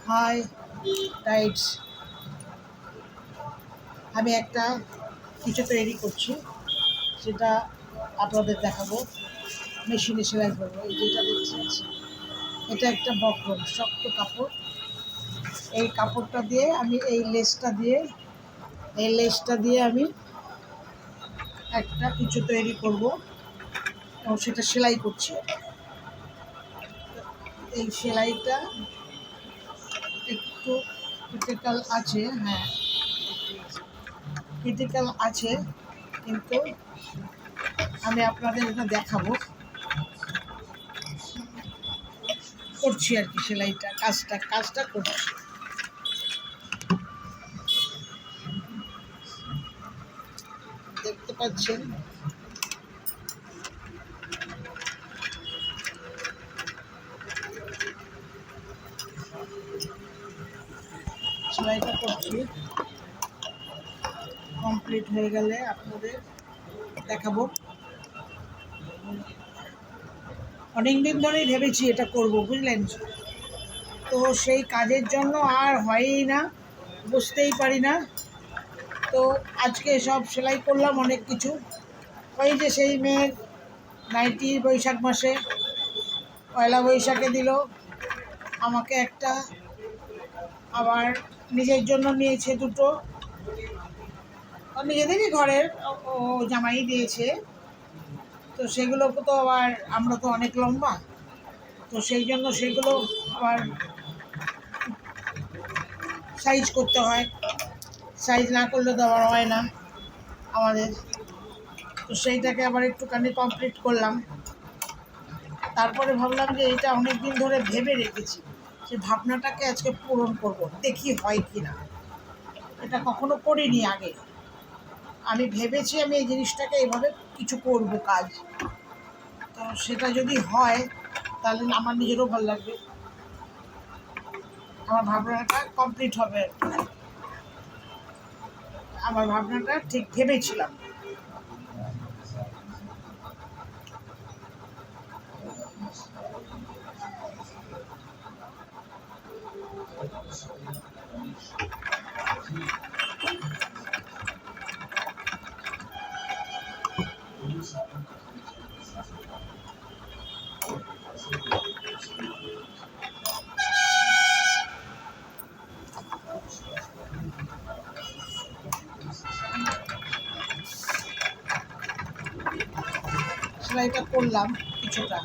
High rights, আমি একটা কিছু তৈরি করছি, সেটা আপনাদের দেখাবো। মেশিনে সেলাই করবো। এই যেটা দেখছি, এটা একটা বক্রম শক্ত কাপড়। এই কাপড়টা দিয়ে আমি এই লেসটা দিয়ে আমি একটা কিছু তৈরি করব এবং সেটা সেলাই করছি। এই সেলাইটা একটু ক্রিটিক্যাল আছে, হ্যাঁ ক্রিটিক্যাল আছে, কিন্তু আমি আপনাদের এটা দেখাবো। করছি আর কি, সেলাইটা কাজটা করছি। দেখতে পাচ্ছেন সেলাইটা করছি, কমপ্লিট হয়ে গেলে আপনাদের দেখাবো। অনেক দিন ধরেই ভেবেছি এটা করব, বুঝলেন, তো সেই কাজের জন্য আর হয়ই না, বুঝতেই পারি না। তো আজকে সব সেলাই করলাম অনেক কিছু। ওই যে সেই মেয়ের নাইটি বৈশাখ মাসে, পয়লা বৈশাখে দিল আমাকে একটা, আবার নিজের জন্য নিয়েছে দুটো, নিজেদেরই ঘরের, ও জামাই দিয়েছে। তো সেগুলোকে তো আবার আমরা তো অনেক লম্বা, তো সেই জন্য সেগুলো আবার সাইজ করতে হয়, সাইজ না করলে তো আবার হয় না আমাদের। তো সেইটাকে আবার একটুখানি কমপ্লিট করলাম। তারপরে ভাবলাম যে এটা অনেক দিন ধরে ভেবে রেখেছি, সেই ভাবনাটাকে আজকে পূরণ করব, দেখি হয় কি না। এটা কখনো করিনি আগে। আমি ভেবেছি আমি এই জিনিসটাকে এইভাবে কিছু করব কাজ, তো সেটা যদি হয় তাহলে আমার নিজেরও ভালো লাগবে, আমার ভাবনাটা কমপ্লিট হবে। আমার ভাবনাটা ঠিক ভেবেছিলাম। সেলাইটা করলাম কিছুটা,